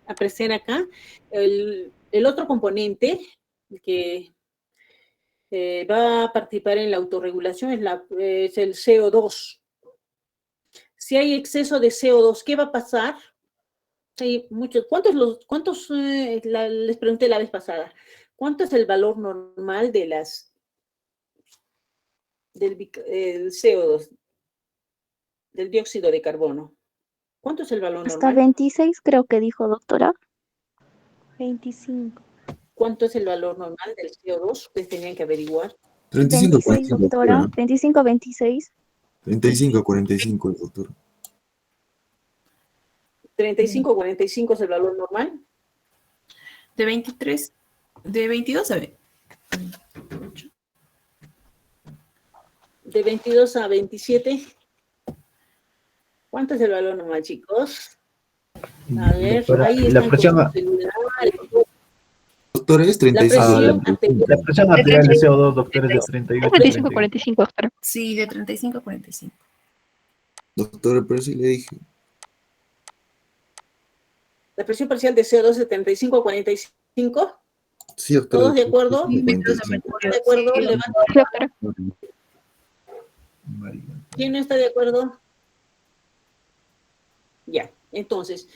apreciar acá. El otro componente que va a participar en la autorregulación es el CO2. Si hay exceso de CO2, ¿qué va a pasar? Hay muchos. Les pregunté la vez pasada, ¿cuánto es el valor normal del CO2, del dióxido de carbono? ¿Cuánto es el valor Hasta normal? 26 creo que dijo, doctora. 25. ¿Cuánto es el valor normal del CO2? Ustedes tenían que averiguar. 35, 26, 45, doctora. doctora. 25, 26. 35, 45, el doctor. 35, 45 es el valor normal. De 23, de 22 a 20. De 22 a 27. ¿Cuánto es el valor normal, chicos? A ver, Doctora, ahí la están con presión, sus celulares. Doctor, es La 35. presión arterial. la presión arterial de CO2, doctor, es de 38 a 35, 40. 45, doctora. Sí, de 35 a 45. Doctor, pero sí le dije. La presión parcial de CO2 es de 35 a 45. Sí, doctor. ¿Todos de acuerdo? 45. ¿De acuerdo? Sí, Levanten. Doctora. ¿Quién no está de acuerdo? Ya, entonces,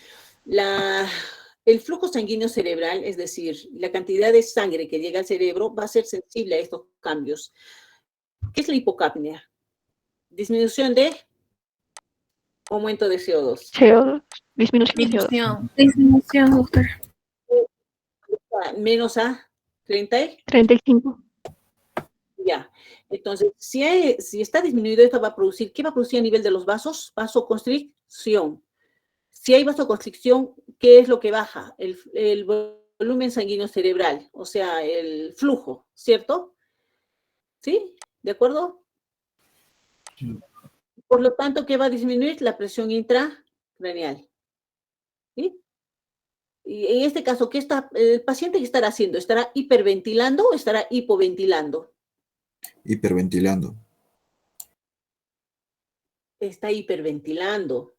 el flujo sanguíneo cerebral, es decir, la cantidad de sangre que llega al cerebro, va a ser sensible a estos cambios. ¿Qué es la hipocapnia? Disminución de aumento de CO2. CO2. Disminución de CO2. Disminución, doctor. Menos a 30. 35. Ya. Entonces, si está disminuido, esto va a producir, ¿qué va a producir a nivel de los vasos? Vasoconstricción. Si hay vasoconstricción, ¿qué es lo que baja? El volumen sanguíneo cerebral, o sea, el flujo, ¿cierto? ¿Sí? ¿De acuerdo? Por lo tanto, ¿qué va a disminuir? La presión intracraneal. ¿Sí? Y en este caso, el paciente qué estará haciendo? ¿Estará hiperventilando o estará hipoventilando? Hiperventilando. Está hiperventilando.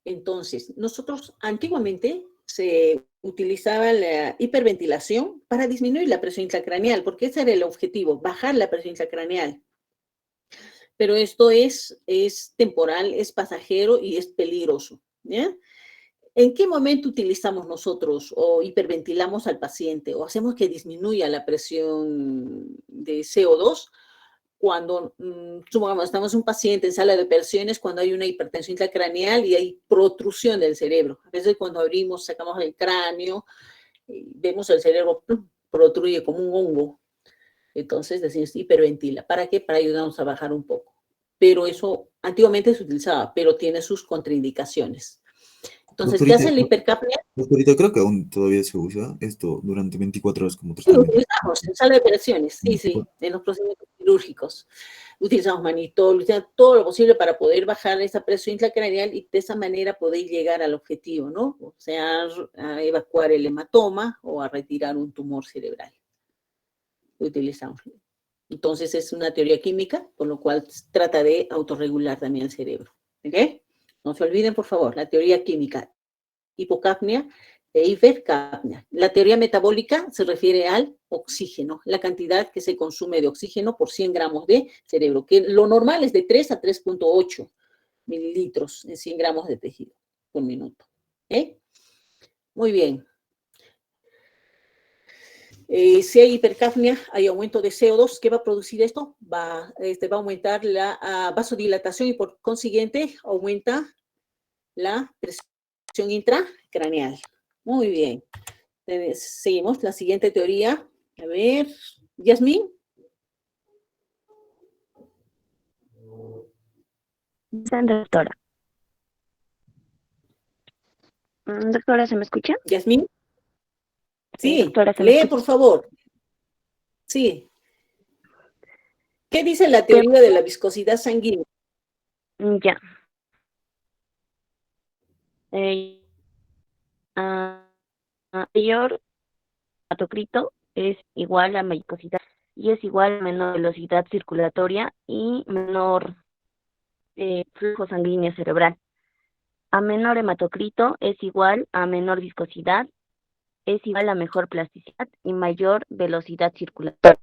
Entonces, nosotros antiguamente se utilizaba la hiperventilación para disminuir la presión intracraneal, porque ese era el objetivo, bajar la presión intracraneal. Pero esto es temporal, es pasajero y es peligroso. ¿Ya? ¿En qué momento utilizamos nosotros o hiperventilamos al paciente o hacemos que disminuya la presión de CO2? Cuando, supongamos, estamos un paciente en sala de operaciones, cuando hay una hipertensión intracraneal y hay protrusión del cerebro. A veces cuando abrimos, sacamos el cráneo, vemos el cerebro protruye como un hongo. Entonces decimos hiperventila. ¿Para qué? Para ayudarnos a bajar un poco. Pero eso antiguamente se utilizaba, pero tiene sus contraindicaciones. Entonces, ¿qué hace la hipercapnia? Doctorita, creo que aún todavía se usa esto durante 24 horas como Sí, lo tratamiento. utilizamos en sala de operaciones, sí, en los procedimientos quirúrgicos. Utilizamos manitol, utilizamos todo lo posible para poder bajar esa presión intracraneal y de esa manera poder llegar al objetivo, ¿no? O sea, a evacuar el hematoma o a retirar un tumor cerebral. Lo utilizamos. Entonces es una teoría química, por lo cual trata de autorregular también el cerebro. ¿Ok? No se olviden, por favor, la teoría química, hipocapnia e hipercapnia. La teoría metabólica se refiere al oxígeno, la cantidad que se consume de oxígeno por 100 gramos de cerebro, que lo normal es de 3 a 3.8 mililitros en 100 gramos de tejido por minuto. Muy bien. Si hay hipercapnia, hay aumento de CO2. ¿Qué va a producir esto? Va a aumentar la vasodilatación y por consiguiente aumenta la presión intracraneal. Muy bien. Seguimos la siguiente teoría. A ver, Yasmín. Doctora. Doctora, ¿se me escucha? Yasmín. Sí, doctora, ¿se me lee, escucha? por favor. Sí. ¿Qué dice la teoría de la viscosidad sanguínea? Ya. Mayor hematocrito es igual a mayor viscosidad y es igual a menor velocidad circulatoria y menor flujo sanguíneo cerebral. A menor hematocrito es igual a menor viscosidad, es igual a mejor plasticidad y mayor velocidad circulatoria.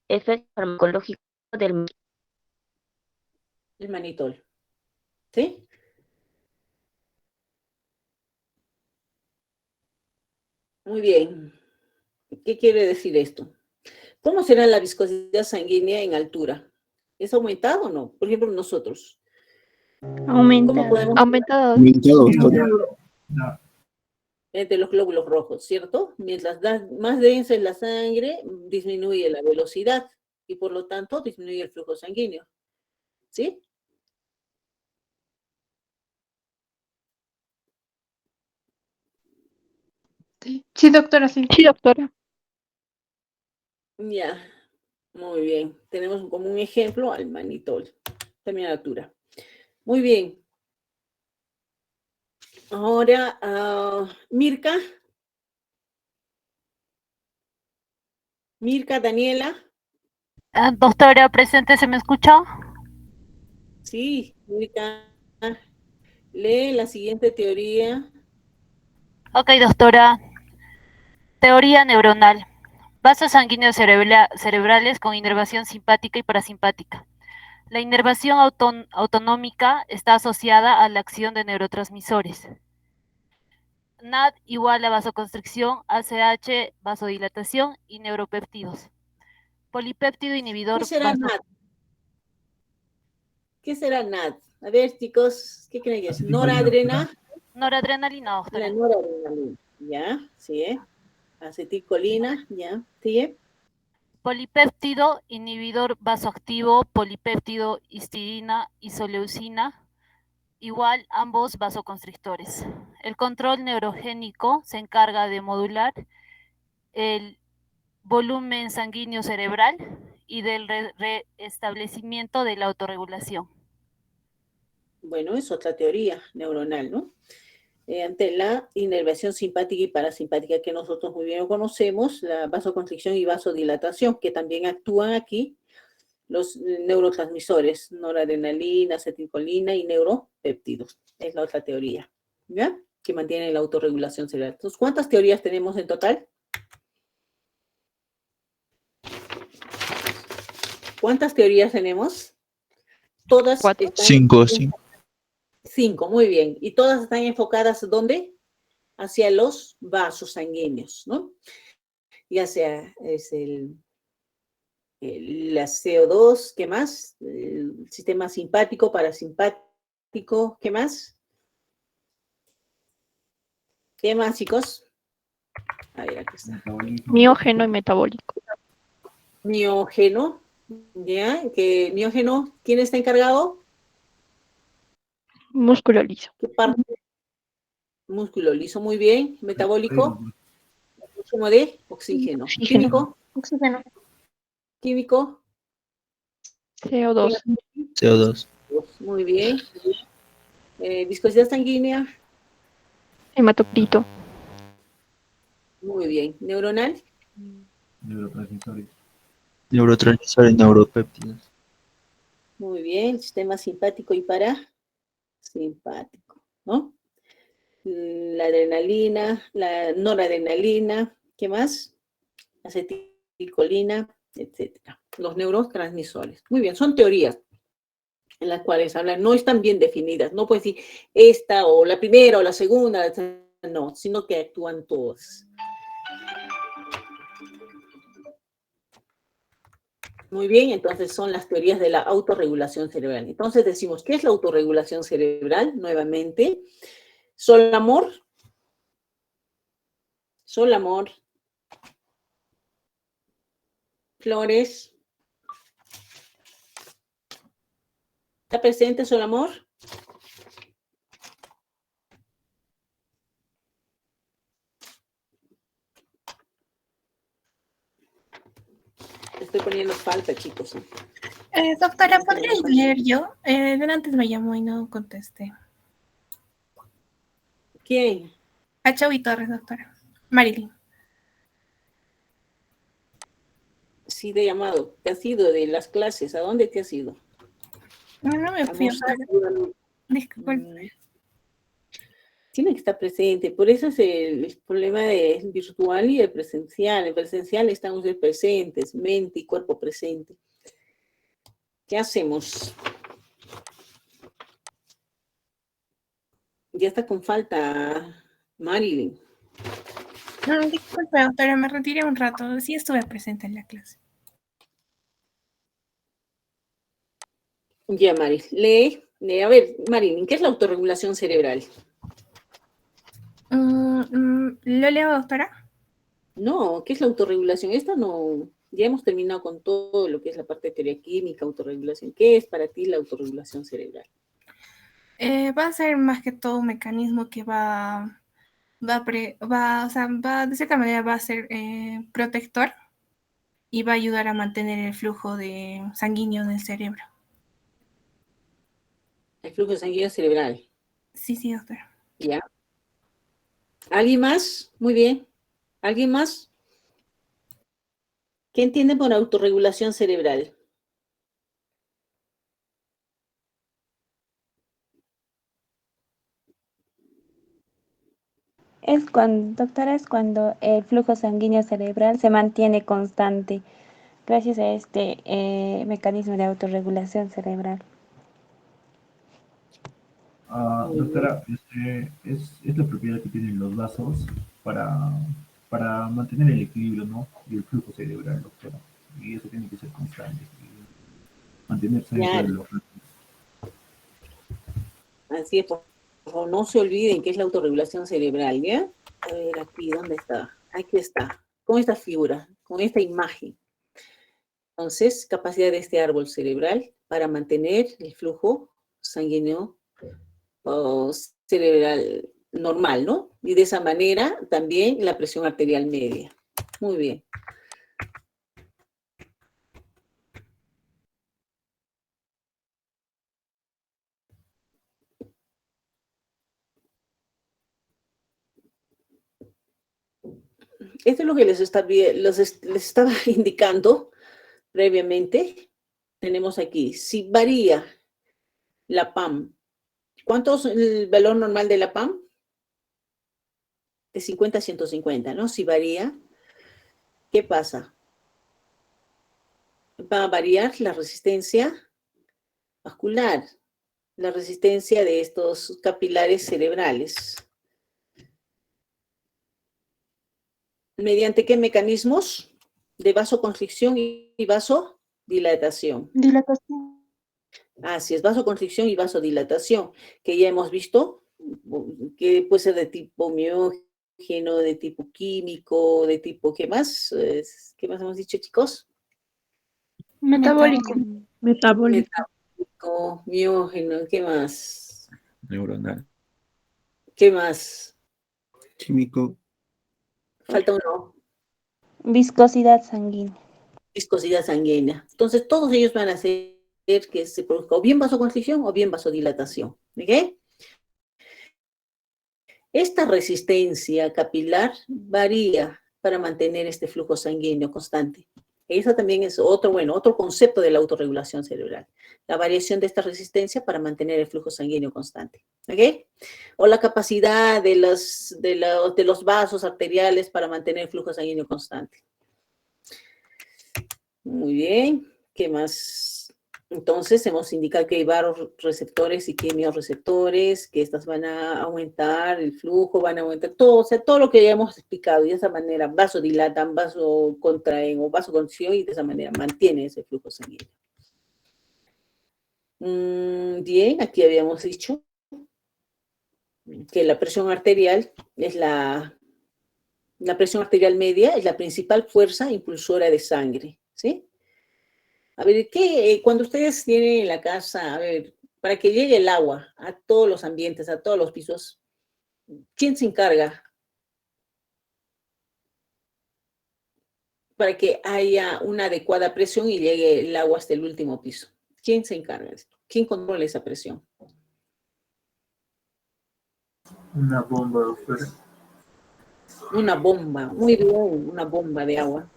Efecto farmacológico del El manitol. ¿Sí? Muy bien. ¿Qué quiere decir esto? ¿Cómo será la viscosidad sanguínea en altura? ¿Es aumentado o no? Por ejemplo, nosotros. ¿Cómo podemos Aumentado. Aumentado, doctora. de los glóbulos rojos, ¿cierto? Mientras más densa es la sangre, disminuye la velocidad y por lo tanto disminuye el flujo sanguíneo. ¿Sí? Sí, doctora, sí. Sí, doctora. Ya, muy bien. Tenemos como un ejemplo al manitol, también a altura. Muy bien. Ahora, Mirka. Mirka, Daniela. Doctora, presente, ¿se me escucha? Sí, Mirka. Lee la siguiente teoría. Ok, doctora. Teoría neuronal. Vasos sanguíneos cerebrales con inervación simpática y parasimpática. La inervación autonómica está asociada a la acción de neurotransmisores. NAD igual a vasoconstricción, ACH, vasodilatación y neuropéptidos. Polipéptido ¿Qué inhibidor será NAD? ¿Qué será NAD? A ver, chicos, ¿qué creen que es? Noradrenalina. noradrenalina, doctora. La noradrenalina, ¿ya? Sí, acetilcolina, ¿ya? ¿Sí? Polipéptido inhibidor vasoactivo, polipéptido histidina, isoleucina, igual ambos vasoconstrictores. El control neurogénico se encarga de modular el volumen sanguíneo cerebral y del restablecimiento de la autorregulación. Bueno, es otra teoría neuronal, ¿no? Ante la inervación simpática y parasimpática que nosotros muy bien conocemos, la vasoconstricción y vasodilatación, que también actúan aquí los neurotransmisores, noradrenalina, acetilcolina y neuropéptidos. Es la otra teoría, ¿ya? Que mantiene la autorregulación cerebral. Entonces, ¿cuántas teorías tenemos en total? ¿Cuántas teorías tenemos? Todas 4. están... 5. 5, muy bien. ¿Y todas están enfocadas ¿dónde? Hacia los vasos sanguíneos, ¿no? Ya sea es la CO2, ¿qué más? El sistema simpático, parasimpático, ¿qué más? ¿Qué más, chicos? A ver, aquí está. Miógeno y metabólico. Miógeno, ¿ya? Miógeno, ¿quién está encargado? Músculo liso. ¿Qué parte? Músculo liso, muy bien. Metabólico, consumo de oxígeno. Oxígeno. Químico, Oxígeno. químico. CO2. CO2. Muy bien. Viscosidad sanguínea. Hematocrito. Muy bien. Neuronal. Neurotransmisores. Neurotransmisores, neuropéptidos. Muy bien. Sistema simpático y parasimpático, ¿no? La adrenalina, la noradrenalina, ¿qué más? Acetilcolina, etcétera. Los neurotransmisores. Muy bien, son teorías en las cuales hablan, no están bien definidas, no puedes decir esta o la primera o la segunda, no, sino que actúan todas. Muy bien, entonces son las teorías de la autorregulación cerebral. Entonces decimos, ¿qué es la autorregulación cerebral? Nuevamente, Solamor, Flores. ¿Está presente Solamor? Estoy poniendo falta, chicos. Doctora, ¿podría leer yo? Antes me llamó y no contesté. ¿Quién? A Chavy Torres, doctora. Marilyn. Sí, de llamado. ¿Te has ido de las clases? ¿A dónde te has ido? No me fui. Almorzar, seguramente. Disculpe. Tiene que estar presente, por eso es el problema del virtual y el presencial. En presencial están ustedes presentes, mente y cuerpo presente. ¿Qué hacemos? Ya está con falta, Marilyn. No, disculpe, doctora, me retiré un rato. Sí estuve presente en la clase. Ya, Mari, lee. A ver, Marilyn, ¿qué es la autorregulación cerebral? ¿Lo leo, doctora? No, ¿qué es la autorregulación? Esta no, ya hemos terminado con todo lo que es la parte de teoría química, autorregulación. ¿Qué es para ti la autorregulación cerebral? Va a ser más que todo un mecanismo que de cierta manera va a ser protector y va a ayudar a mantener el flujo de sanguíneo del cerebro. El flujo sanguíneo cerebral. Sí, sí, doctora. ¿Ya? ¿Alguien más? Muy bien. ¿Alguien más? ¿Qué entiende por autorregulación cerebral? Doctora, es cuando el flujo sanguíneo cerebral se mantiene constante gracias a este mecanismo de autorregulación cerebral. Doctora, es la propiedad que tienen los vasos para mantener el equilibrio, ¿no? Y el flujo cerebral, doctora. Y eso tiene que ser constante. Y mantenerse dentro de los... Así es, por favor, no se olviden que es la autorregulación cerebral, ¿ya? A ver, aquí, ¿dónde está? Aquí está, con esta figura, con esta imagen. Entonces, capacidad de este árbol cerebral para mantener el flujo sanguíneo cerebral normal, ¿no? Y de esa manera también la presión arterial media. Muy bien. Esto es lo que les estaba indicando previamente. Tenemos aquí, si varía la PAM, ¿cuánto es el valor normal de la PAM? De 50 a 150, ¿no? Si varía, ¿qué pasa? Va a variar la resistencia vascular, la resistencia de estos capilares cerebrales. ¿Mediante qué mecanismos? De vasoconstricción y vasodilatación. Dilatación. Así es, vasoconstricción y vasodilatación, que ya hemos visto que puede ser de tipo miógeno, de tipo químico, de tipo, ¿qué más? ¿Qué más hemos dicho, chicos? Metabólico. Metabólico, miógeno, ¿qué más? Neuronal. ¿Qué más? Químico. Falta uno. Viscosidad sanguínea. Viscosidad sanguínea. Entonces, todos ellos van a hacer que se produzca o bien vasoconstricción o bien vasodilatación. ¿Ok? Esta resistencia capilar varía para mantener este flujo sanguíneo constante. Eso también es otro concepto de la autorregulación cerebral. La variación de esta resistencia para mantener el flujo sanguíneo constante. ¿Ok? O la capacidad de los vasos arteriales para mantener el flujo sanguíneo constante. Muy bien. ¿Qué más? Entonces, hemos indicado que hay receptores y quimiorreceptores, que estas van a aumentar el flujo, van a aumentar todo, o sea, todo lo que ya hemos explicado, y de esa manera vasodilatan, vasocontraen o vasoconstricción, y de esa manera mantiene ese flujo sanguíneo. Bien, aquí habíamos dicho que la presión arterial es la presión arterial media es la principal fuerza impulsora de sangre, ¿sí? A ver, cuando ustedes tienen en la casa, a ver, para que llegue el agua a todos los ambientes, a todos los pisos, ¿quién se encarga para que haya una adecuada presión y llegue el agua hasta el último piso? ¿Quién se encarga de esto? ¿Quién controla esa presión? Una bomba, doctora. Una bomba, muy bien, una bomba de agua.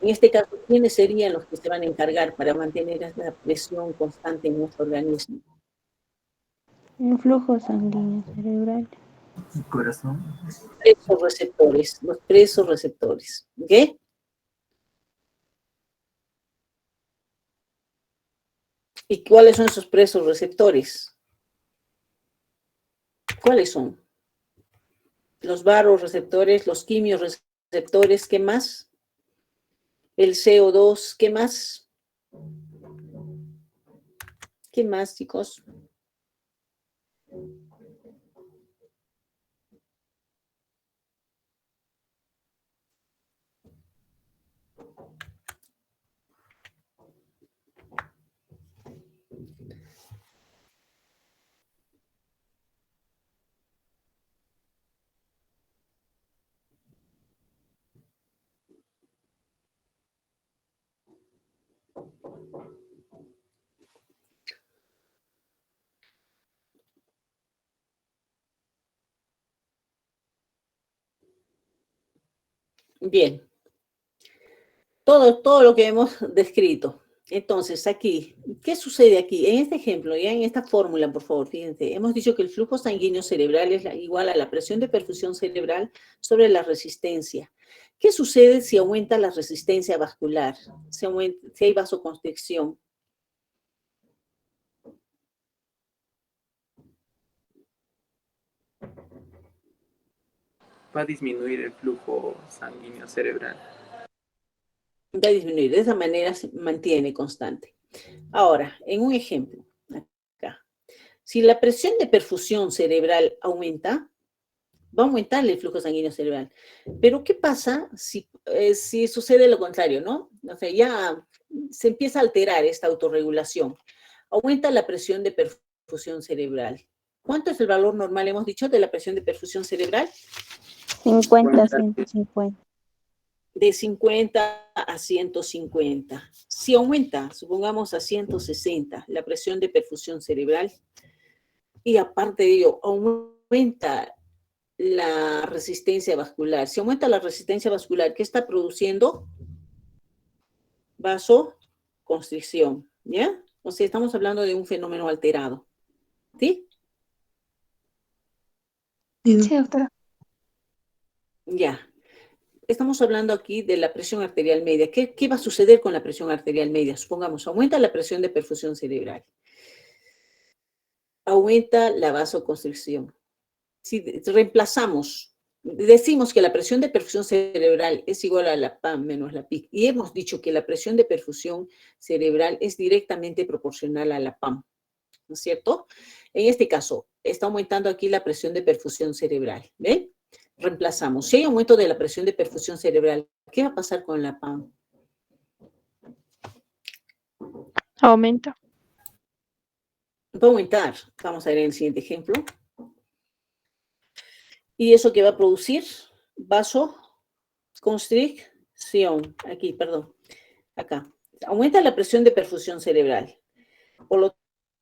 En este caso, ¿quiénes serían los que se van a encargar para mantener esa presión constante en nuestro organismo? Un flujo sanguíneo cerebral. Corazón. Presorreceptores, los presorreceptores. ¿Ok? ¿Y cuáles son esos presorreceptores? ¿Cuáles son? Los barorreceptores, los quimiorreceptores, ¿qué más? El CO2, ¿qué más? ¿Qué más, chicos? Bien. Todo lo que hemos descrito. Entonces, aquí, ¿qué sucede aquí? En este ejemplo, ya en esta fórmula, por favor, fíjense, hemos dicho que el flujo sanguíneo cerebral es igual a la presión de perfusión cerebral sobre la resistencia. ¿Qué sucede si aumenta la resistencia vascular? Si hay vasoconstricción. Va a disminuir el flujo sanguíneo cerebral. Va a disminuir, de esa manera se mantiene constante. Ahora, en un ejemplo, acá, si la presión de perfusión cerebral aumenta, va a aumentar el flujo sanguíneo cerebral. Pero, ¿qué pasa si sucede lo contrario, no? O sea, ya se empieza a alterar esta autorregulación. Aumenta la presión de perfusión cerebral. ¿Cuánto es el valor normal, hemos dicho, de la presión de perfusión cerebral? 50, 150. De 50 a 150. Si aumenta, supongamos a 160, la presión de perfusión cerebral, y aparte de ello, aumenta la resistencia vascular. Si aumenta la resistencia vascular, ¿qué está produciendo? Vasoconstricción, ¿ya? O sea, estamos hablando de un fenómeno alterado. ¿Sí? Sí, doctora. Ya. Estamos hablando aquí de la presión arterial media. ¿Qué va a suceder con la presión arterial media? Supongamos, aumenta la presión de perfusión cerebral. Aumenta la vasoconstricción. Si reemplazamos, decimos que la presión de perfusión cerebral es igual a la PAM menos la PIC, y hemos dicho que la presión de perfusión cerebral es directamente proporcional a la PAM, ¿no es cierto? En este caso, está aumentando aquí la presión de perfusión cerebral, ¿ven? Reemplazamos. Si hay aumento de la presión de perfusión cerebral, ¿qué va a pasar con la PAM? Aumenta. Va a aumentar. Vamos a ver en el siguiente ejemplo. ¿Y eso qué va a producir? Vasoconstricción. Aquí, perdón. Acá. Aumenta la presión de perfusión cerebral. Por lo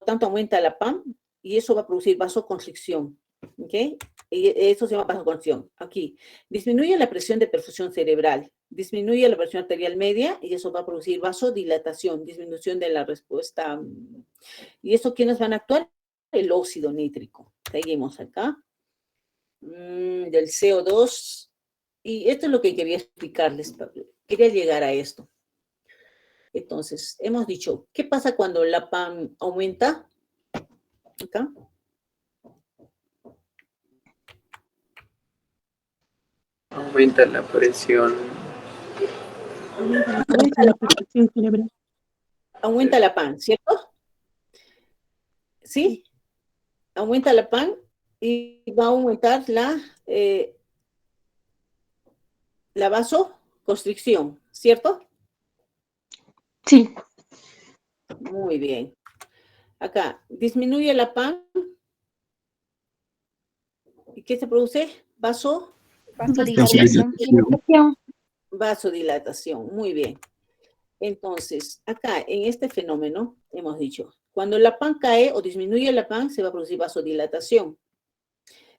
tanto, aumenta la PAM y eso va a producir vasoconstricción. ¿Ok? Y eso se llama vasoconstricción. Aquí. Disminuye la presión de perfusión cerebral. Disminuye la presión arterial media y eso va a producir vasodilatación, disminución de la respuesta. ¿Y eso quiénes van a actuar? El óxido nítrico. Seguimos acá. Del CO2. Y esto es lo que quería explicarles. Quería llegar a esto. Entonces, hemos dicho, ¿qué pasa cuando la PAM aumenta? Acá. Aumenta la presión. Aumenta la presión cerebral. Aumenta la PAN, ¿cierto? ¿Sí? Aumenta la PAN y va a aumentar la vasoconstricción, ¿cierto? Sí. Muy bien. Acá, disminuye la PAN. ¿Y qué se produce? Vasodilatación. Vasodilatación, muy bien. Entonces, acá, en este fenómeno, hemos dicho, cuando la PAN cae o disminuye la PAN, se va a producir vasodilatación.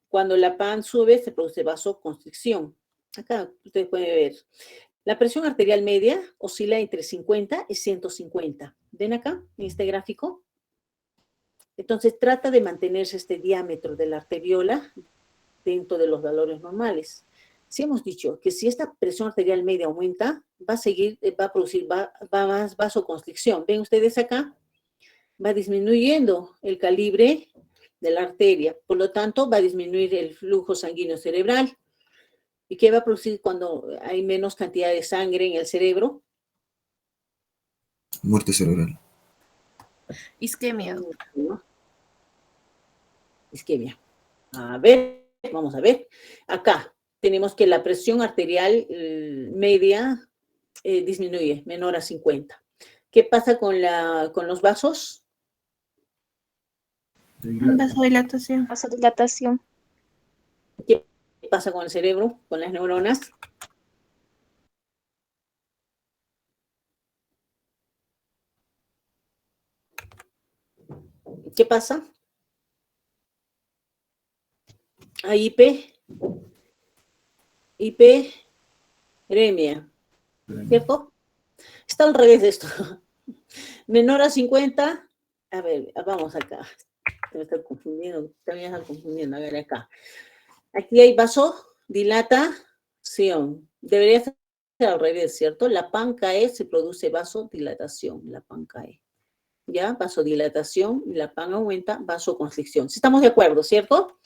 Cuando la PAN sube, se produce vasoconstricción. Acá, ustedes pueden ver, la presión arterial media oscila entre 50 y 150. ¿Ven acá, en este gráfico? Entonces, trata de mantenerse este diámetro de la arteriola dentro de los valores normales. Si hemos dicho que si esta presión arterial media aumenta, va a producir más vasoconstricción. ¿Ven ustedes acá? Va disminuyendo el calibre de la arteria. Por lo tanto, va a disminuir el flujo sanguíneo cerebral. ¿Y qué va a producir cuando hay menos cantidad de sangre en el cerebro? Muerte cerebral. Isquemia. Isquemia. A ver, vamos a ver. Acá tenemos que la presión arterial media disminuye, menor a 50. ¿Qué pasa con los vasos? Vasodilatación. Vasodilatación. ¿Qué pasa con el cerebro, con las neuronas? ¿Qué pasa? Hay hiperemia, ¿cierto? Está al revés de esto. Menor a 50, a ver, vamos acá. Me estoy confundiendo, también me estoy confundiendo. A ver acá. Aquí hay vasodilatación. Debería ser al revés, ¿cierto? La PAN CAE se produce vasodilatación, la PAN CAE. ¿Ya? Vasodilatación, la PAN aumenta, vasoconstricción. Si estamos de acuerdo, ¿cierto?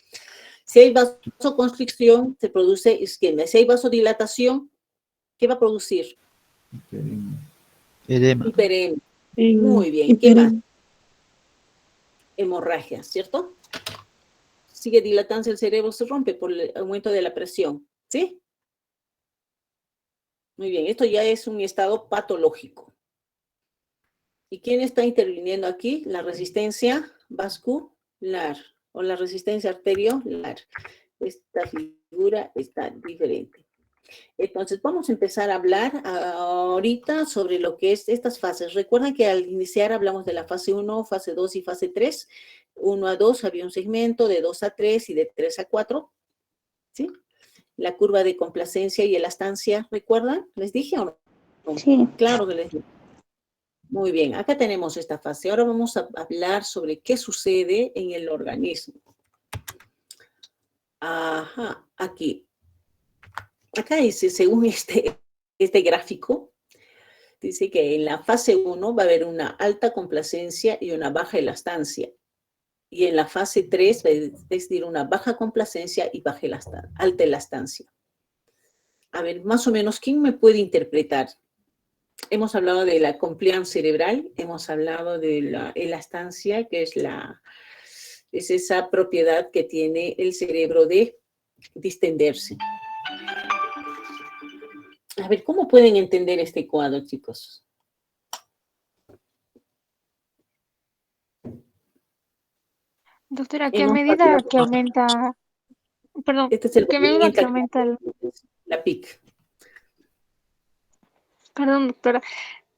Si hay vasoconstricción, se produce isquemia. Si hay vasodilatación, ¿qué va a producir? Edema. Hiperemia. Muy bien. ¿Qué más? Hemorragia, ¿cierto? Sigue dilatándose el cerebro, se rompe por el aumento de la presión, ¿sí? Muy bien, esto ya es un estado patológico. ¿Y quién está interviniendo aquí? La resistencia vascular o la resistencia arteriolar. Esta figura está diferente. Entonces, vamos a empezar a hablar ahorita sobre lo que es estas fases. Recuerden que al iniciar hablamos de la fase 1, fase 2 y fase 3. 1 a 2 había un segmento, de 2 a 3 y de 3 a 4. ¿Sí? La curva de complacencia y elastancia, ¿recuerdan? ¿Les dije o no? Sí. Claro que les dije. Muy bien, acá tenemos esta fase. Ahora vamos a hablar sobre qué sucede en el organismo. Ajá, aquí. Acá dice, según este gráfico, dice que en la fase 1 va a haber una alta complacencia y una baja elastancia. Y en la fase 3 va a existir una baja complacencia y alta elastancia. A ver, más o menos, ¿quién me puede interpretar? Hemos hablado de la compliance cerebral, hemos hablado de la elastancia, que es esa propiedad que tiene el cerebro de distenderse. A ver, ¿cómo pueden entender este cuadro, chicos? Doctora, ¿qué medida que aumenta? Perdón, este es el ¿qué medida que aumenta la PIC? Perdón, doctora.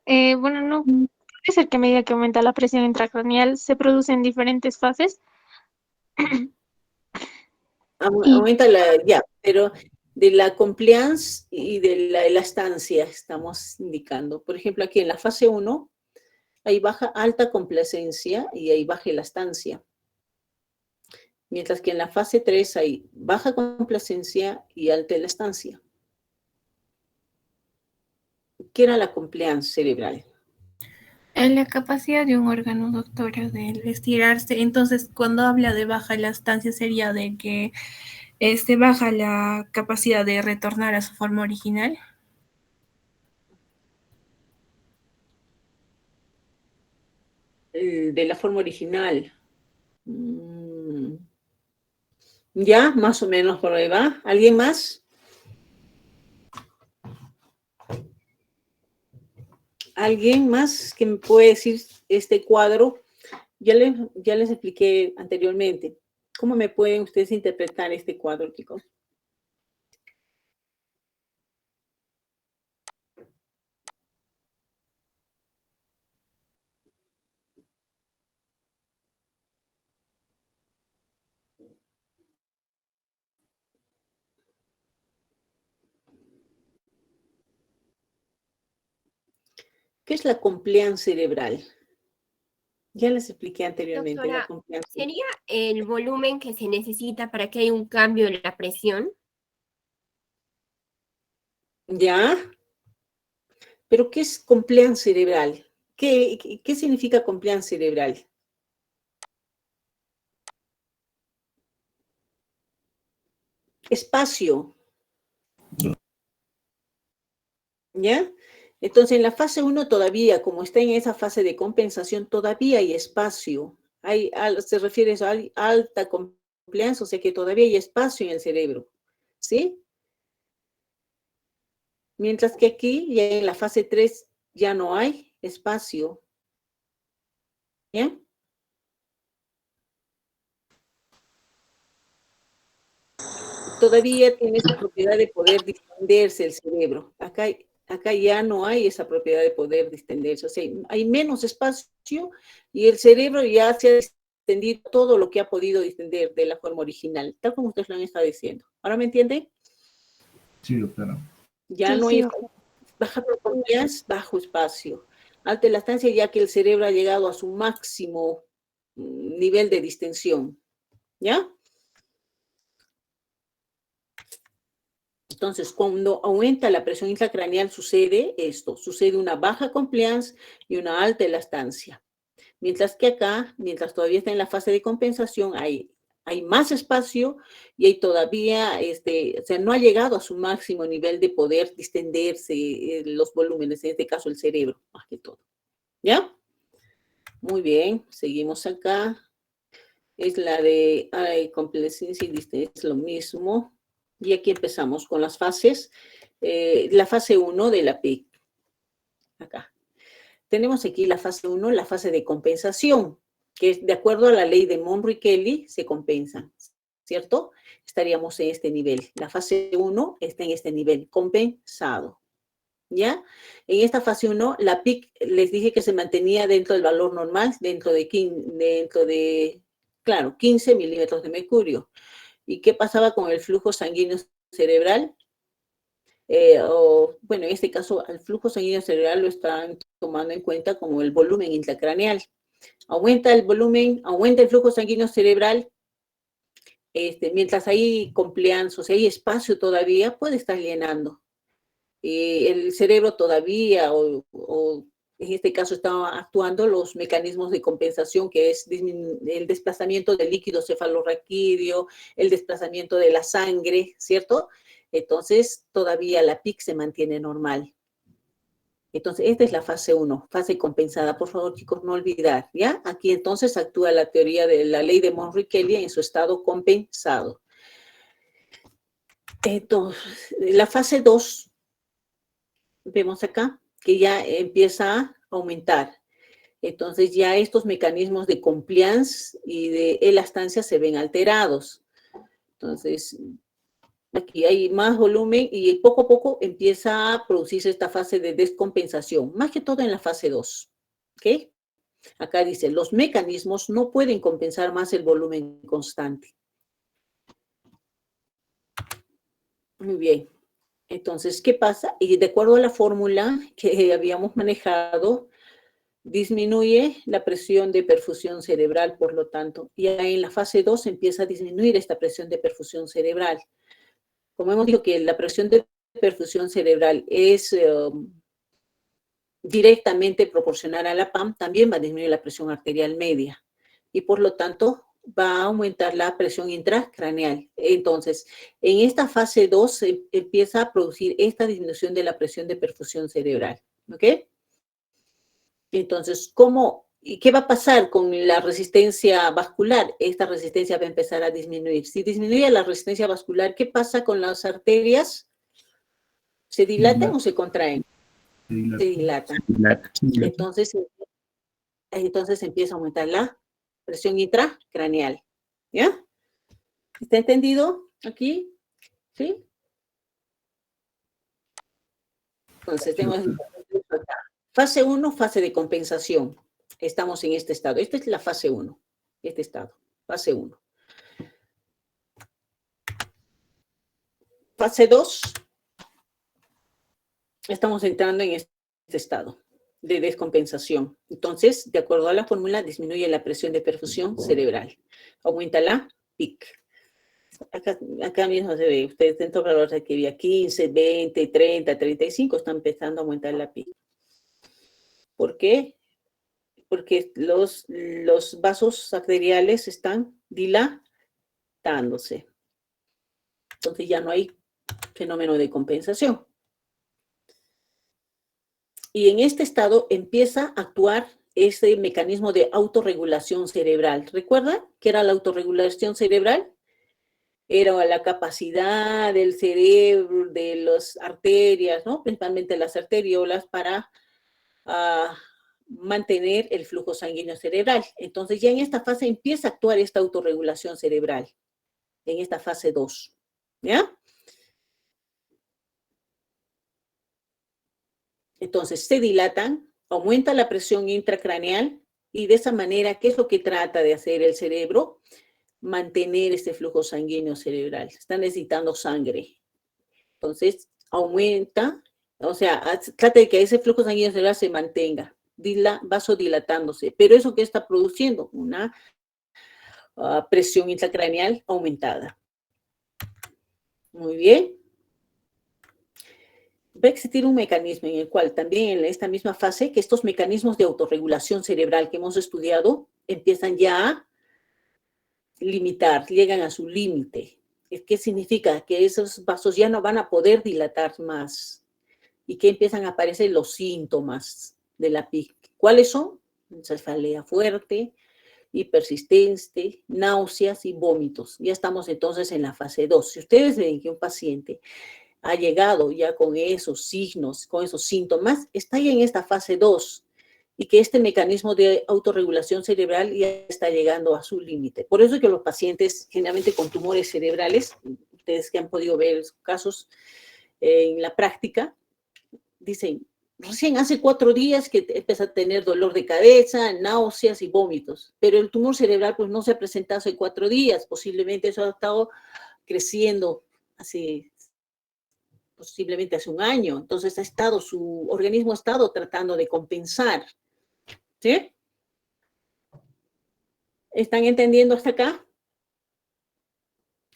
Bueno, no. Puede ser que a medida que aumenta la presión intracraneal se producen diferentes fases. Aumenta pero de la compliance y de la elastancia estamos indicando. Por ejemplo, aquí en la fase 1 hay alta complacencia y hay baja elastancia. Mientras que en la fase 3 hay baja complacencia y alta elastancia. ¿Qué era la compliance cerebral? La capacidad de un órgano, doctora, de estirarse. Entonces, cuando habla de baja elastancia sería de que baja la capacidad de retornar a su forma original. De la forma original. Ya, más o menos por ahí va. ¿Alguien más? ¿Alguien más que me puede decir este cuadro? Ya les expliqué anteriormente. ¿Cómo me pueden ustedes interpretar este cuadro, chicos? ¿Qué es la compliance cerebral? Ya les expliqué anteriormente la Doctora, confianza. ¿sería el volumen que se necesita para que haya un cambio en la presión? ¿Ya? ¿Pero qué es compliance cerebral? ¿Qué significa compliance cerebral? Espacio. ¿Ya? Entonces, en la fase 1 todavía, como está en esa fase de compensación, todavía hay espacio. Se refiere a eso, hay alta compliance, o sea que todavía hay espacio en el cerebro. ¿Sí? Mientras que aquí, ya en la fase 3, ya no hay espacio. ¿Ya? Todavía tiene esa propiedad de poder distenderse el cerebro. Acá ya no hay esa propiedad de poder distenderse. O sea, hay menos espacio y el cerebro ya se ha distendido todo lo que ha podido distender de la forma original, tal como ustedes lo han estado diciendo. ¿Ahora me entienden? Sí, doctora. Ya Sí, no sí, hay doctora. baja compliance, bajo espacio. Alta elastancia, ya que el cerebro ha llegado a su máximo nivel de distensión. ¿Ya? Entonces, cuando aumenta la presión intracraneal sucede esto, sucede una baja compliance y una alta elastancia. Mientras que acá, mientras todavía está en la fase de compensación, hay más espacio y hay todavía, o sea, no ha llegado a su máximo nivel de poder distenderse los volúmenes, en este caso el cerebro, más que todo. ¿Ya? Muy bien, seguimos acá. Es la de complacencia y distensión, es lo mismo. Y aquí empezamos con las fases. La fase 1 de la PIC. Acá. Tenemos aquí la fase 1, la fase de compensación, que es de acuerdo a la ley de Monroe-Kelly, se compensan, ¿cierto? Estaríamos en este nivel. La fase 1 está en este nivel, compensado. ¿Ya? En esta fase 1, la PIC les dije que se mantenía dentro del valor normal, dentro de 15 milímetros de mercurio. ¿Y qué pasaba con el flujo sanguíneo cerebral? Bueno, en este caso, el flujo sanguíneo cerebral lo están tomando en cuenta como el volumen intracraneal. Aumenta el volumen, aumenta el flujo sanguíneo cerebral, mientras hay compliance, o sea, hay espacio todavía, puede estar llenando. El cerebro todavía, o en este caso, está actuando los mecanismos de compensación, que es el desplazamiento del líquido cefalorraquídeo, el desplazamiento de la sangre, ¿cierto? Entonces, todavía la PIC se mantiene normal. Entonces, esta es la fase 1, fase compensada. Por favor, chicos, no olvidar, ¿ya? Aquí entonces actúa la teoría de la ley de Monroe-Kelly en su estado compensado. Entonces, la fase 2, vemos acá, que ya empieza a aumentar. Entonces, ya estos mecanismos de compliance y de elastancia se ven alterados. Entonces, aquí hay más volumen y poco a poco empieza a producirse esta fase de descompensación, más que todo en la fase 2. ¿Ok? Acá dice, los mecanismos no pueden compensar más el volumen constante. Muy bien. Entonces, ¿qué pasa? Y de acuerdo a la fórmula que habíamos manejado, disminuye la presión de perfusión cerebral, por lo tanto, y ahí en la fase 2 empieza a disminuir esta presión de perfusión cerebral. Como hemos dicho que la presión de perfusión cerebral es directamente proporcional a la PAM, también va a disminuir la presión arterial media y por lo tanto va a aumentar la presión intracraneal. Entonces, en esta fase 2 se empieza a producir esta disminución de la presión de perfusión cerebral. ¿Ok? Entonces, ¿y qué va a pasar con la resistencia vascular? Esta resistencia va a empezar a disminuir. Si disminuye la resistencia vascular, ¿qué pasa con las arterias? ¿Se dilatan o se contraen? Se dilatan. Entonces empieza a aumentar la presión intracraneal. ¿Ya? ¿Está entendido aquí? ¿Sí? Entonces, tenemos fase 1, fase de compensación. Estamos en este estado. Esta es la fase 1, este estado, fase 1. Fase 2, estamos entrando en este estado. de descompensación. Entonces, de acuerdo a la fórmula, disminuye la presión de perfusión cerebral. Aumenta la PIC. Acá mismo se ve, ustedes dentro de la hora que había 15, 20, 30, 35, está empezando a aumentar la PIC. ¿Por qué? Porque los vasos arteriales están dilatándose. Entonces ya no hay fenómeno de compensación. Y en este estado empieza a actuar ese mecanismo de autorregulación cerebral. ¿Recuerdan qué era la autorregulación cerebral? Era la capacidad del cerebro, de las arterias, ¿no? Principalmente las arteriolas, para mantener el flujo sanguíneo cerebral. Entonces ya en esta fase empieza a actuar esta autorregulación cerebral, en esta fase 2. ¿Ya? Entonces se dilatan, aumenta la presión intracraneal y de esa manera, ¿qué es lo que trata de hacer el cerebro? Mantener este flujo sanguíneo cerebral. Está necesitando sangre. Entonces aumenta, o sea, trata de que ese flujo sanguíneo cerebral se mantenga, vasodilatándose. Pero ¿eso qué está produciendo? Una presión intracraneal aumentada. Muy bien. Va a existir un mecanismo en el cual también en esta misma fase, que estos mecanismos de autorregulación cerebral que hemos estudiado empiezan ya a limitar, llegan a su límite. ¿Qué significa? Que esos vasos ya no van a poder dilatar más y que empiezan a aparecer los síntomas de la PIC. ¿Cuáles son? Cefalea fuerte, hipersistente, náuseas y vómitos. Ya estamos entonces en la fase 2. Si ustedes ven que un paciente ha llegado ya con esos signos, con esos síntomas, está ya en esta fase 2 y que este mecanismo de autorregulación cerebral ya está llegando a su límite. Por eso es que los pacientes generalmente con tumores cerebrales, ustedes que han podido ver casos en la práctica, dicen, recién hace 4 días que empieza a tener dolor de cabeza, náuseas y vómitos, pero el tumor cerebral pues no se ha presentado hace 4 días, posiblemente eso ha estado creciendo así, posiblemente hace un año. Entonces su organismo ha estado tratando de compensar. ¿Sí? ¿Están entendiendo hasta acá?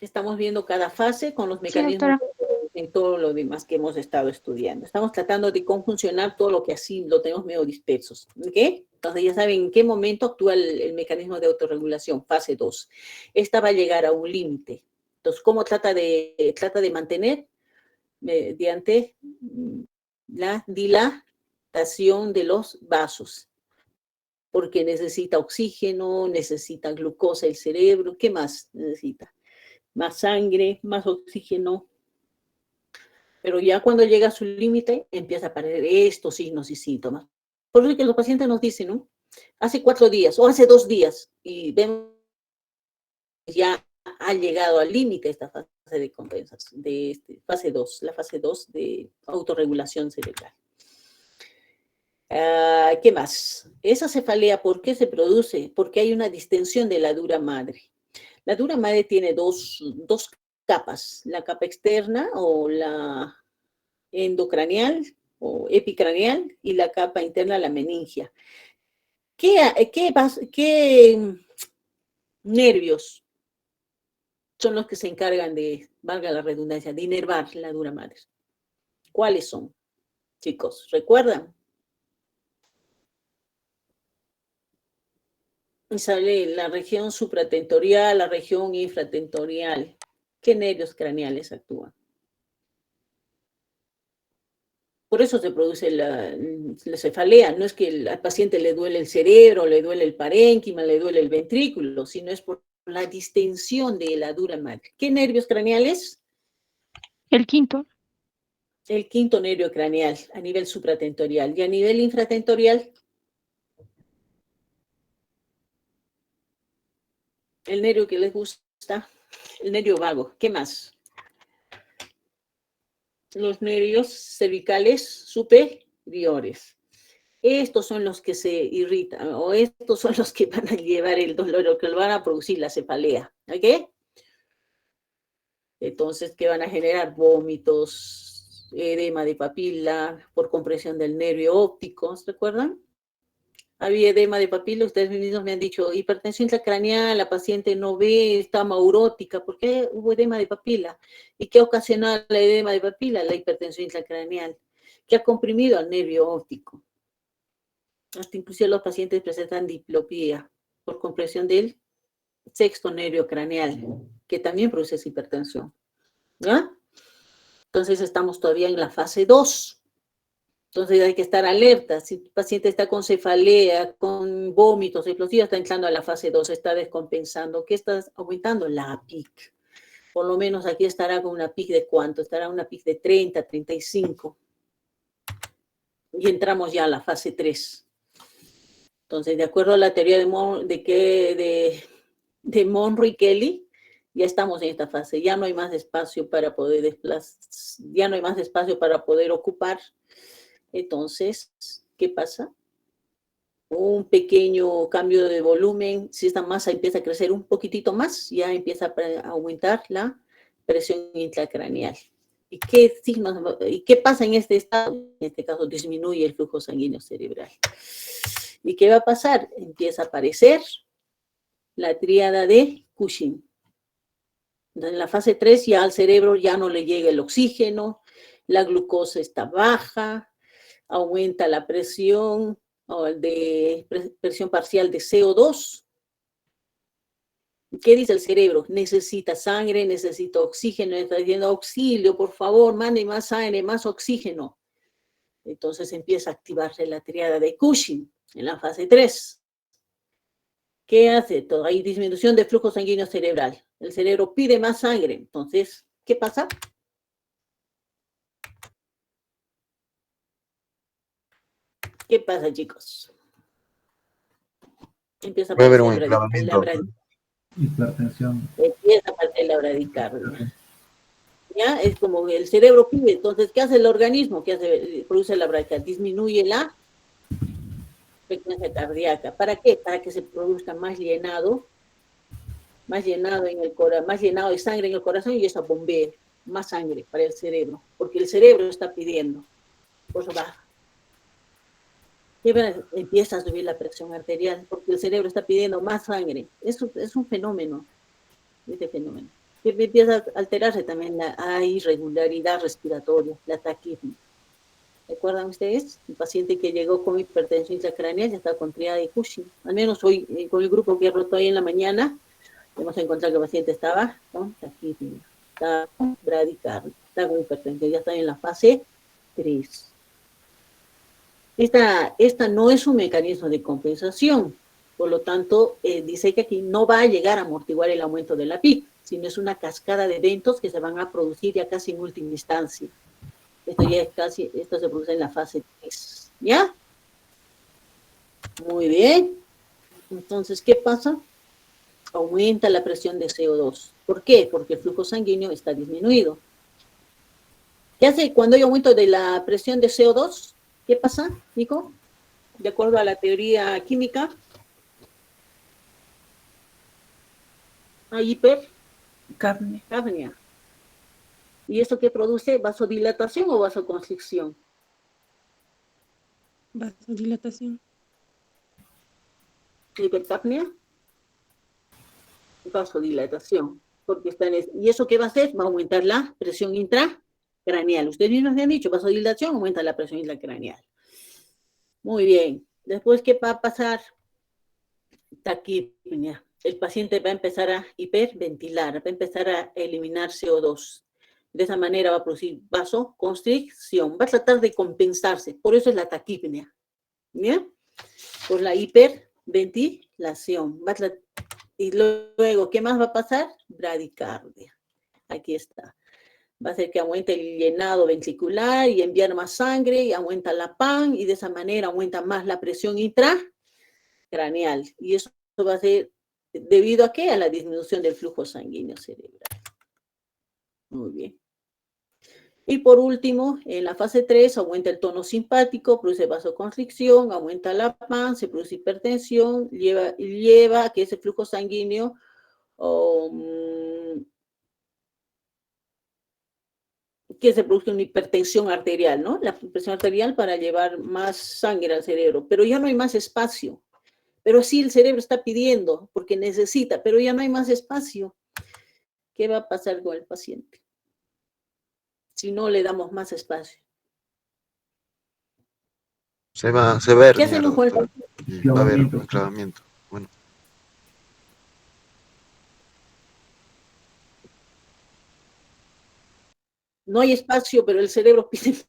Estamos viendo cada fase con los mecanismos en todo lo demás que hemos estado estudiando. Estamos tratando de conjuncionar todo lo que así lo tenemos medio dispersos. ¿Ok? Entonces ya saben en qué momento actúa el mecanismo de autorregulación, fase 2. Esta va a llegar a un límite. Entonces, ¿cómo trata de mantener? Mediante la dilatación de los vasos, porque necesita oxígeno, necesita glucosa el cerebro. ¿Qué más necesita? Más sangre, más oxígeno. Pero ya cuando llega a su límite, empieza a aparecer estos signos y síntomas. Por eso es que los pacientes nos dicen, ¿no? Hace 4 días o hace 2 días, y vemos ya ha llegado al límite esta fase de compensación, fase 2, la fase 2 de autorregulación cerebral. ¿Qué más? Esa cefalea, ¿por qué se produce? Porque hay una distensión de la dura madre. La dura madre tiene dos capas, la capa externa o la endocraneal o epicraneal y la capa interna, la meningia. ¿Qué nervios son los que se encargan de, valga la redundancia, de inervar la dura madre? ¿Cuáles son, chicos? ¿Recuerdan? Y sale la región supratentorial, la región infratentorial. ¿Qué nervios craneales actúan? Por eso se produce la cefalea. No es que al paciente le duele el cerebro, le duele el parénquima, le duele el ventrículo, sino es por la distensión de la dura madre. ¿Qué nervios craneales? El quinto. El quinto nervio craneal a nivel supratentorial. Y a nivel infratentorial, el nervio que les gusta, el nervio vago. ¿Qué más? Los nervios cervicales superiores. Estos son los que se irritan, o estos son los que van a llevar el dolor, o que lo van a producir la cefalea. ¿Ok? Entonces, ¿qué van a generar? Vómitos, edema de papila por compresión del nervio óptico, ¿se recuerdan? Había edema de papila, ustedes mismos me han dicho, hipertensión intracraneal, la paciente no ve, está maurótica, ¿por qué hubo edema de papila? ¿Y qué ocasiona la edema de papila? La hipertensión intracraneal, que ha comprimido al nervio óptico. Hasta inclusive los pacientes presentan diplopía por compresión del sexto nervio craneal, que también produce esa hipertensión. ¿Ya? Entonces estamos todavía en la fase 2. Entonces hay que estar alerta. Si el paciente está con cefalea, con vómitos explosivos, está entrando a la fase 2, está descompensando. ¿Qué está aumentando? La PIC. Por lo menos aquí estará con una PIC de ¿cuánto? Estará una PIC de 30, 35. Y entramos ya a la fase 3. Entonces, de acuerdo a la teoría de Monro y Kelly, ya estamos en esta fase. Ya no hay más espacio para poder desplazar, ya no hay más espacio para poder ocupar. Entonces, ¿qué pasa? Un pequeño cambio de volumen, si esta masa empieza a crecer un poquitito más, ya empieza a aumentar la presión intracraneal. ¿Y qué signos, y qué pasa en este estado? En este caso, disminuye el flujo sanguíneo cerebral. ¿Y qué va a pasar? Empieza a aparecer la tríada de Cushing. Entonces, en la fase 3 ya al cerebro ya no le llega el oxígeno, la glucosa está baja, aumenta la presión presión parcial de CO2. ¿Qué dice el cerebro? Necesita sangre, necesita oxígeno, está diciendo auxilio, por favor, mande más sangre, más oxígeno. Entonces empieza a activarse la tríada de Cushing en la fase 3. ¿Qué hace? Hay disminución de flujo sanguíneo cerebral. El cerebro pide más sangre. Entonces, ¿qué pasa? ¿Qué pasa, chicos? Empieza a Puede haber aparecer un enclavamiento. Hipertensión. Empieza a aparecer la bradicardia. ¿Ya? Es como el cerebro pide. Entonces, ¿qué hace el organismo? ¿Qué hace? Produce la bradicardia. Disminuye la frecuencia cardíaca. ¿Para qué? Para que se produzca más llenado en el corazón, más llenado de sangre en el corazón y eso bombee más sangre para el cerebro, porque el cerebro está pidiendo, por eso baja. Empieza a subir la presión arterial, porque el cerebro está pidiendo más sangre. Eso es un fenómeno, este fenómeno. Que empieza a alterarse también la irregularidad respiratoria, la taquipnea. ¿Recuerdan ustedes? El paciente que llegó con hipertensión intracraneal ya está con tríada de Cushing. Al menos hoy, con el grupo que rotó ahí en la mañana, hemos encontrado que el paciente estaba con taquipnea, está con bradicardia, está con hipertensión, ya está en la fase 3. Esta no es un mecanismo de compensación, por lo tanto, dice que aquí no va a llegar a amortiguar el aumento de la PIC, sino es una cascada de eventos que se van a producir ya casi en última instancia. Esto se produce en la fase 3, ¿ya? Muy bien. Entonces, ¿qué pasa? Aumenta la presión de CO2. ¿Por qué? Porque el flujo sanguíneo está disminuido. ¿Qué hace cuando hay aumento de la presión de CO2? ¿Qué pasa, Nico? De acuerdo a la teoría química, hay hipercapnia. ¿Y esto qué produce? ¿Vasodilatación o vasoconstricción? Vasodilatación. Hipercapnia, vasodilatación. Porque ¿y eso qué va a hacer? Va a aumentar la presión intracraneal. Ustedes mismos me han dicho, vasodilatación aumenta la presión intracraneal. Muy bien. Después, ¿qué va a pasar? Taquipnea. El paciente va a empezar a hiperventilar, va a empezar a eliminar CO2. De esa manera va a producir vasoconstricción, va a tratar de compensarse, por eso es la taquipnea, ¿ya? Por la hiperventilación. Y luego, ¿qué más va a pasar? Bradicardia. Aquí está. Va a hacer que aumente el llenado ventricular y enviar más sangre, y aumenta la PAN, y de esa manera aumenta más la presión intracraneal. Y eso va a ser, ¿debido a qué? A la disminución del flujo sanguíneo cerebral. Muy bien. Y por último, en la fase 3 aumenta el tono simpático, produce vasoconstricción, aumenta la PAN, se produce hipertensión, lleva a que ese flujo sanguíneo que se produzca una hipertensión arterial, ¿no? La presión arterial para llevar más sangre al cerebro, pero ya no hay más espacio. Pero sí el cerebro está pidiendo porque necesita, pero ya no hay más espacio. ¿Qué va a pasar con el paciente si no le damos más espacio? Se va a ¿Qué herniar, hacemos con el doctora. paciente? Va a haber un enclavamiento. Bueno. No hay espacio, pero el cerebro pide.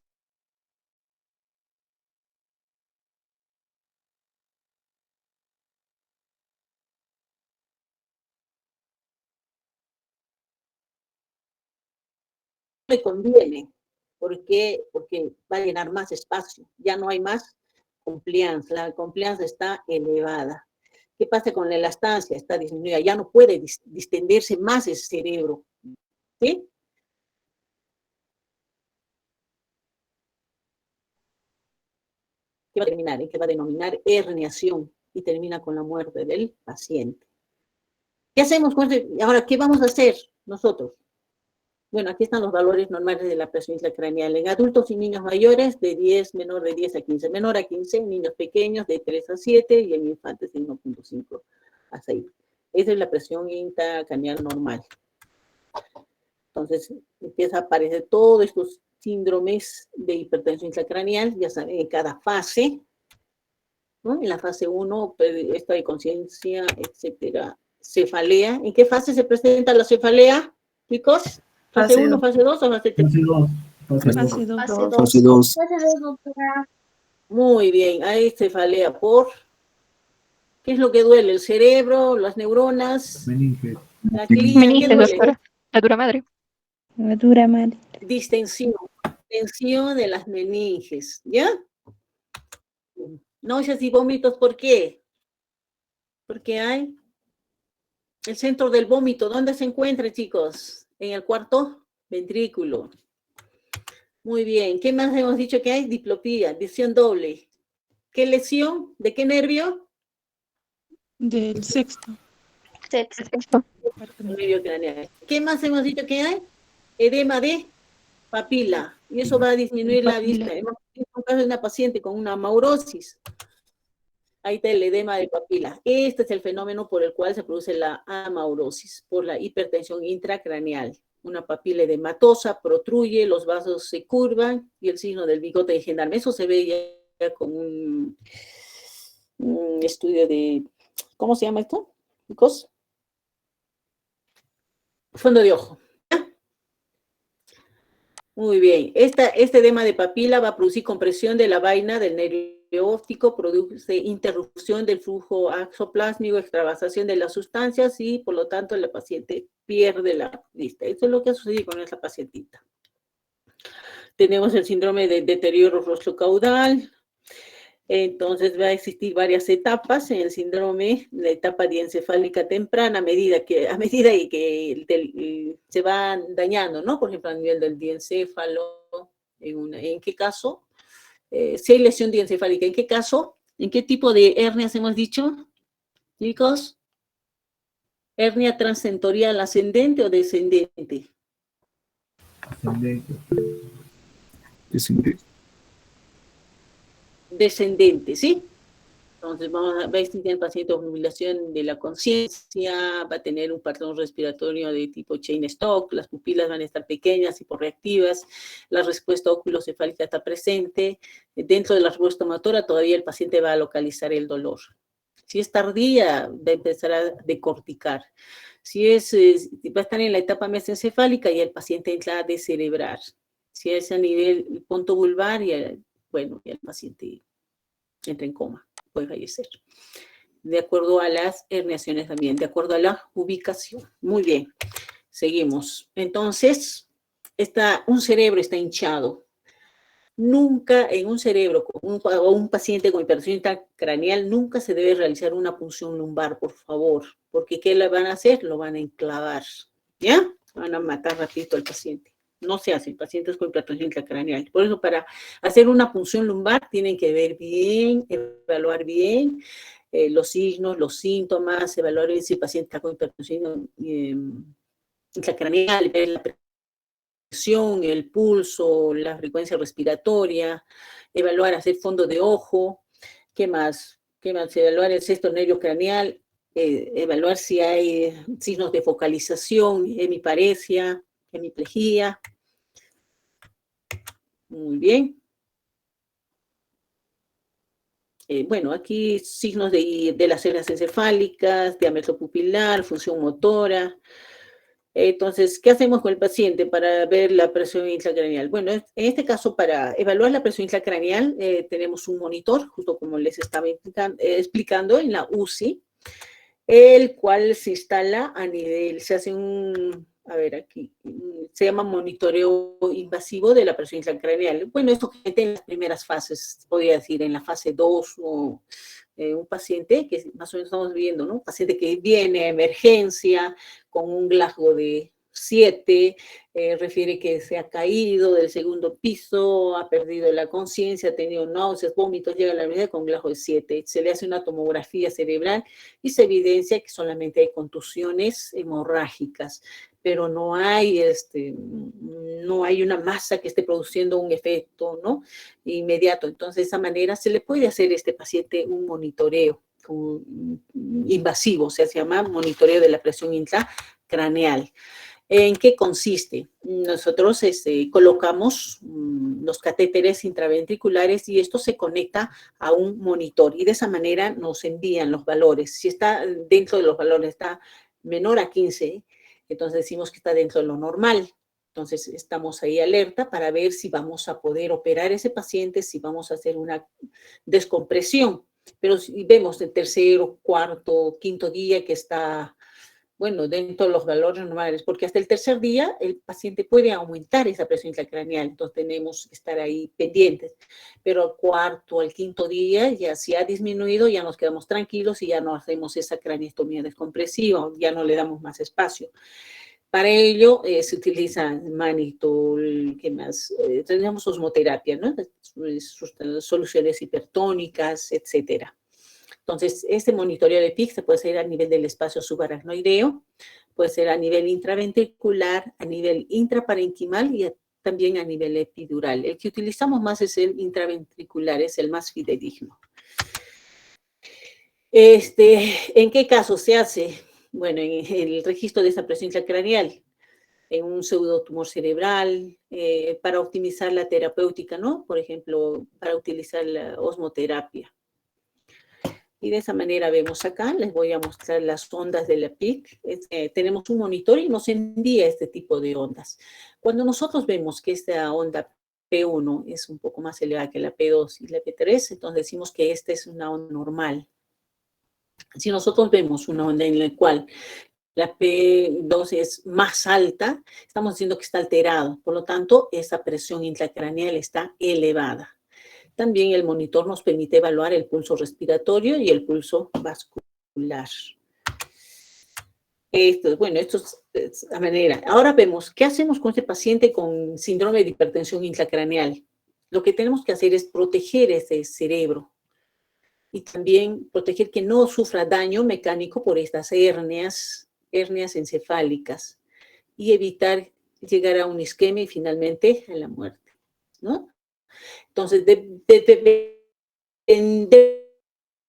Le conviene. ¿Por qué? Porque va a llenar más espacio. Ya no hay más compliance. La compliance está elevada. ¿Qué pasa con la elastancia? Está disminuida. Ya no puede distenderse más el cerebro. ¿Sí? ¿Qué va a terminar? ¿Qué va a denominar herniación? Y termina con la muerte del paciente. ¿Qué hacemos con eso? Ahora, ¿qué vamos a hacer nosotros? Bueno, aquí están los valores normales de la presión intracraneal. En adultos y niños mayores, menor de 10 a 15, menor a 15, en niños pequeños de 3 a 7 y en infantes de 1.5 a 6. Esa es la presión intracraneal normal. Entonces, empieza a aparecer todos estos síndromes de hipertensión intracraneal, ya saben, en cada fase, ¿no? En la fase 1, esta de conciencia, etcétera, cefalea. ¿En qué fase se presenta la cefalea, chicos? ¿Fase 1, fase 2 o fase 3? Fase 2. Fase 2. Muy bien, hay cefalea por... ¿Qué es lo que duele? ¿El cerebro, las neuronas? Meninge. ¿La clínica? ¿Qué duele? Doctora. La dura madre. La dura madre. Distensión. Tensión de las meninges, ¿ya? Náuseas y vómitos, ¿por qué? Porque hay el centro del vómito. ¿Dónde se encuentra, chicos? En el cuarto ventrículo. Muy bien. ¿Qué más hemos dicho que hay? Diplopía, visión doble. ¿Qué lesión? ¿De qué nervio? Del sexto. Nervio craneal. ¿Qué más hemos dicho que hay? Edema de papila. Y eso va a disminuir la vista. Hemos visto un caso de una paciente con una amaurosis. Ahí está el edema de papila. Este es el fenómeno por el cual se produce la amaurosis, por la hipertensión intracraneal. Una papila edematosa protruye, los vasos se curvan y el signo del bigote de gendarme. Eso se ve ya con un estudio de, ¿cómo se llama esto, chicos? Fondo de ojo. Muy bien. Este edema de papila va a producir compresión de la vaina del nervio óptico, produce interrupción del flujo axoplásmico, extravasación de las sustancias y, por lo tanto, la paciente pierde la vista. Eso es lo que ha sucedido con esta pacientita. Tenemos el síndrome de deterioro rostrocaudal. Entonces va a existir varias etapas en el síndrome, la etapa diencefálica temprana, a medida que se van dañando, ¿no? Por ejemplo, a nivel del diencéfalo, ¿en qué caso? Si hay lesión diencefálica, ¿en qué caso? ¿En qué tipo de hernias hemos dicho, chicos? ¿Hernia transtentorial ascendente o descendente? Ascendente. Descendente, ¿sí? Entonces va a existir el paciente obnubilación de la conciencia, va a tener un patrón respiratorio de tipo Cheyne-Stokes, las pupilas van a estar pequeñas, hiporreactivas, la respuesta oculocefálica está presente, dentro de la respuesta motora todavía el paciente va a localizar el dolor. Si es tardía, va a empezar a decorticar. Si va a estar en la etapa mesencefálica y el paciente entra a descerebrar. Si es a nivel pontobulbar, bueno, ya el paciente entra en coma, puede fallecer. De acuerdo a las herniaciones también, de acuerdo a la ubicación. Muy bien, seguimos. Entonces, un cerebro está hinchado. Nunca en un cerebro o un paciente con hipertensión intracraneal, nunca se debe realizar una punción lumbar, por favor, porque ¿qué le van a hacer? Lo van a enclavar, ¿ya? Van a matar rapidito al paciente. No se hace en pacientes con hipertensión intracraneal. Por eso, para hacer una punción lumbar, tienen que ver bien, evaluar bien los signos, los síntomas, evaluar bien si el paciente está con hipertensión intracraneal, ver la presión, el pulso, la frecuencia respiratoria, evaluar, hacer fondo de ojo, ¿qué más? ¿Qué más? Evaluar el sexto nervio craneal, evaluar si hay signos de focalización, hemiparesia, hemiplegia. Muy bien. Bueno, aquí signos de las células encefálicas, diámetro pupilar, función motora. Entonces, ¿qué hacemos con el paciente para ver la presión intracraneal? Bueno, en este caso, para evaluar la presión intracraneal, tenemos un monitor, justo como les estaba explicando en la UCI, el cual se instala a nivel, se hace a ver aquí, se llama monitoreo invasivo de la presión intracraneal. Bueno, esto en las primeras fases, podría decir, en la fase 2 o un paciente que más o menos estamos viendo, ¿no? Un paciente que viene a emergencia con un Glasgow de 7, refiere que se ha caído del segundo piso, ha perdido la conciencia, ha tenido náuseas, vómitos, llega a la unidad con Glasgow de 7. Se le hace una tomografía cerebral y se evidencia que solamente hay contusiones hemorrágicas, pero no hay una masa que esté produciendo un efecto, ¿no?, inmediato. Entonces, de esa manera se le puede hacer a este paciente un monitoreo invasivo, o sea, se llama monitoreo de la presión intracraneal. ¿En qué consiste? Nosotros colocamos los catéteres intraventriculares y esto se conecta a un monitor y de esa manera nos envían los valores. Si está dentro de los valores, está menor a 15, entonces decimos que está dentro de lo normal. Entonces estamos ahí alerta para ver si vamos a poder operar a ese paciente, si vamos a hacer una descompresión. Pero si vemos el tercero, cuarto, quinto día que está, bueno, dentro de los valores normales, porque hasta el tercer día el paciente puede aumentar esa presión intracraneal, entonces tenemos que estar ahí pendientes. Pero al cuarto, al quinto día, ya si ha disminuido, ya nos quedamos tranquilos y ya no hacemos esa craneostomía descompresiva, ya no le damos más espacio. Para ello se utiliza mannitol, ¿qué más? Tenemos osmoterapia, ¿no? Soluciones hipertónicas, etcétera. Entonces, este monitoreo de PIC se puede hacer a nivel del espacio subaracnoideo, puede ser a nivel intraventricular, a nivel intraparenquimal y también a nivel epidural. El que utilizamos más es el intraventricular, es el más fidedigno. ¿En qué caso se hace? Bueno, en el registro de esa presión intracraneal, en un pseudotumor cerebral, para optimizar la terapéutica, ¿no? Por ejemplo, para utilizar la osmoterapia. Y de esa manera vemos acá, les voy a mostrar las ondas de la PIC. Tenemos un monitor y nos envía este tipo de ondas. Cuando nosotros vemos que esta onda P1 es un poco más elevada que la P2 y la P3, entonces decimos que esta es una onda normal. Si nosotros vemos una onda en la cual la P2 es más alta, estamos diciendo que está alterado. Por lo tanto, esa presión intracraneal está elevada. También el monitor nos permite evaluar el pulso respiratorio y el pulso vascular. Esto es la manera. Ahora vemos, ¿qué hacemos con este paciente con síndrome de hipertensión intracraneal? Lo que tenemos que hacer es proteger ese cerebro y también proteger que no sufra daño mecánico por estas hernias encefálicas y evitar llegar a una isquemia y finalmente a la muerte, ¿no? Entonces,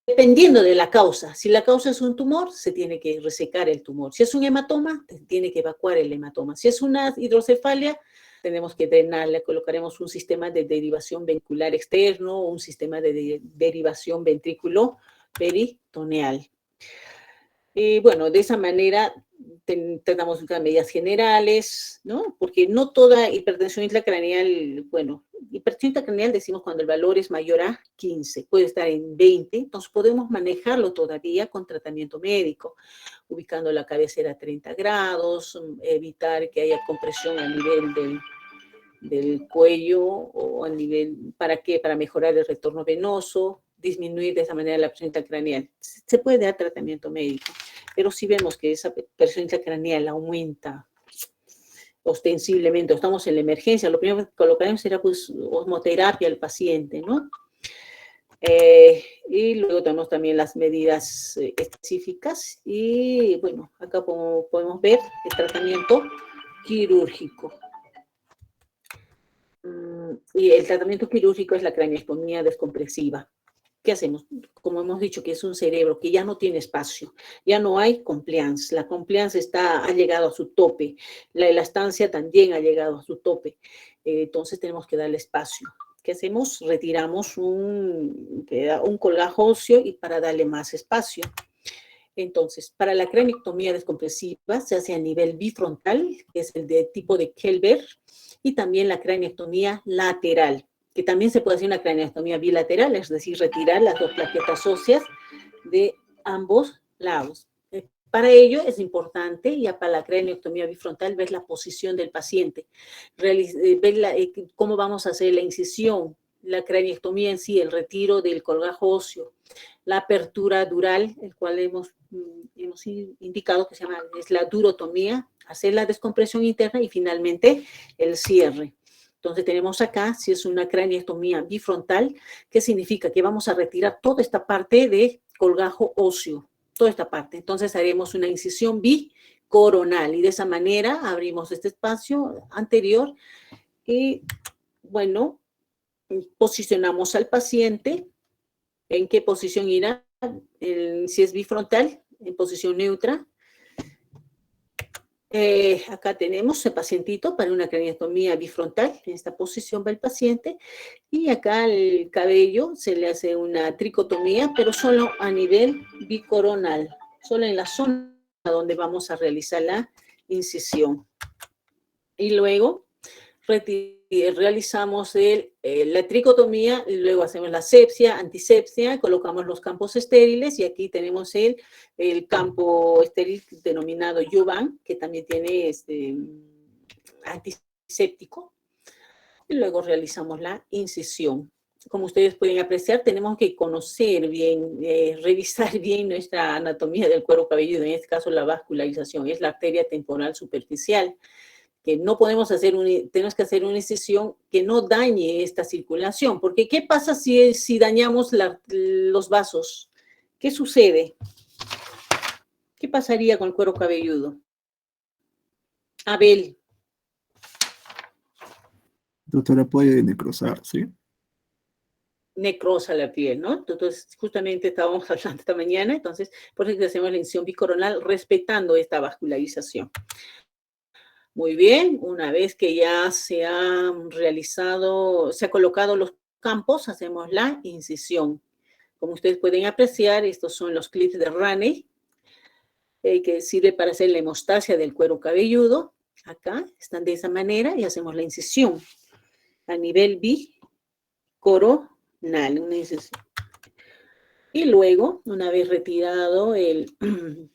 dependiendo de la causa, si la causa es un tumor, se tiene que resecar el tumor. Si es un hematoma, se tiene que evacuar el hematoma. Si es una hidrocefalia, tenemos que drenarla, colocaremos un sistema de derivación ventricular externo o un sistema de derivación ventrículo peritoneal. Y bueno, de esa manera tratamos las medidas generales, ¿no? Porque no toda hipertensión intracraneal, bueno, hipertensión intracraneal decimos cuando el valor es mayor a 15, puede estar en 20, entonces podemos manejarlo todavía con tratamiento médico, ubicando la cabecera a 30 grados, evitar que haya compresión a nivel del cuello o a nivel, ¿para qué? Para mejorar el retorno venoso, disminuir de esa manera la presión intracraneal. Se puede dar tratamiento médico, pero si vemos que esa presión intracraneal aumenta ostensiblemente, estamos en la emergencia, lo primero que colocaremos será pues osmoterapia al paciente, ¿no? Y luego tenemos también las medidas específicas y bueno, acá como podemos ver el tratamiento quirúrgico. Y el tratamiento quirúrgico es la craneostomía descompresiva. ¿Qué hacemos? Como hemos dicho, que es un cerebro que ya no tiene espacio, ya no hay compliance. La compliance ha llegado a su tope, la elastancia también ha llegado a su tope. Entonces tenemos que darle espacio. ¿Qué hacemos? Retiramos un colgajo óseo y para darle más espacio. Entonces, para la craneectomía descompresiva se hace a nivel bifrontal, que es el de tipo de Kelber, y también la craneectomía lateral, que también se puede hacer una craneectomía bilateral, es decir, retirar las dos plaquetas óseas de ambos lados. Para ello es importante, ya para la craneectomía bifrontal, ver la posición del paciente, ver cómo vamos a hacer la incisión, la craneectomía en sí, el retiro del colgajo óseo, la apertura dural, el cual hemos indicado que es la durotomía, hacer la descompresión interna y finalmente el cierre. Entonces tenemos acá, si es una craneectomía bifrontal, ¿qué significa? Que vamos a retirar toda esta parte de colgajo óseo, toda esta parte. Entonces haremos una incisión bicoronal y de esa manera abrimos este espacio anterior y, bueno, posicionamos al paciente. ¿En qué posición irá? Si es bifrontal, en posición neutra. Acá tenemos el pacientito para una craneectomía bifrontal. En esta posición va el paciente. Y acá el cabello se le hace una tricotomía, pero solo a nivel bicoronal. Solo en la zona donde vamos a realizar la incisión. Y luego realizamos la tricotomía, y luego hacemos la sepsia, antisepsia, colocamos los campos estériles y aquí tenemos el campo estéril denominado Juvan, que también tiene antiséptico. Y luego realizamos la incisión. Como ustedes pueden apreciar, tenemos que conocer bien, revisar bien nuestra anatomía del cuero cabelludo, en este caso la vascularización, es la arteria temporal superficial, que no podemos hacer, tenemos que hacer una incisión que no dañe esta circulación, porque ¿qué pasa si dañamos los vasos? ¿Qué sucede? ¿Qué pasaría con el cuero cabelludo? Abel. Doctora, puede necrosar, ¿sí? Necrosa la piel, ¿no? Entonces, justamente estábamos hablando esta mañana, entonces, por eso hacemos la incisión bicoronal respetando esta vascularización. Muy bien, una vez que ya se ha colocado los campos, hacemos la incisión. Como ustedes pueden apreciar, estos son los clips de Raney, que sirve para hacer la hemostasia del cuero cabelludo. Acá están de esa manera y hacemos la incisión a nivel bicoronal. Y luego, una vez retirado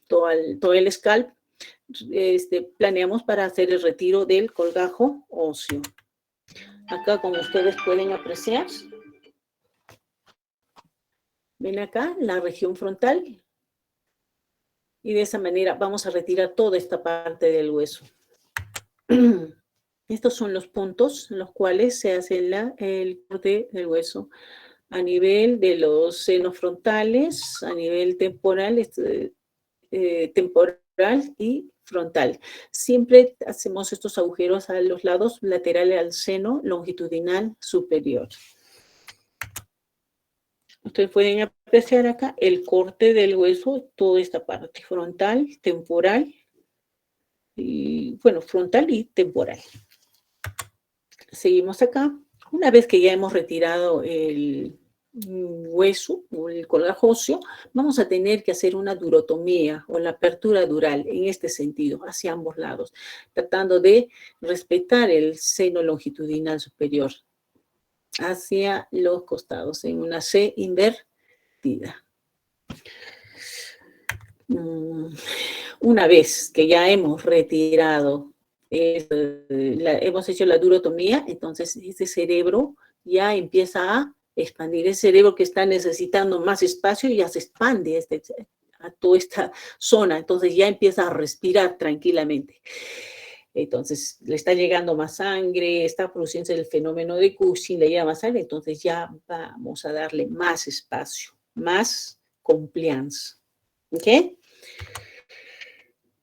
todo el scalp, planeamos para hacer el retiro del colgajo óseo. Acá, como ustedes pueden apreciar, ven acá la región frontal y de esa manera vamos a retirar toda esta parte del hueso. Estos son los puntos en los cuales se hace el corte del hueso a nivel de los senos frontales, a nivel temporal, temporal y frontal. Siempre hacemos estos agujeros a los lados laterales al seno longitudinal superior. Ustedes pueden apreciar acá el corte del hueso, toda esta parte frontal, temporal, y bueno, frontal y temporal. Seguimos acá. Una vez que ya hemos retirado el hueso o el colgajo óseo, vamos a tener que hacer una durotomía o la apertura dural en este sentido, hacia ambos lados, tratando de respetar el seno longitudinal superior hacia los costados en una C invertida. Una vez que ya hemos retirado, hemos hecho la durotomía, entonces este cerebro ya empieza a expandir. El cerebro que está necesitando más espacio ya se expande a toda esta zona, entonces ya empieza a respirar tranquilamente. Entonces le está llegando más sangre, está produciendo el fenómeno de Cushing, le llega más sangre, entonces ya vamos a darle más espacio, más compliance. ¿Ok?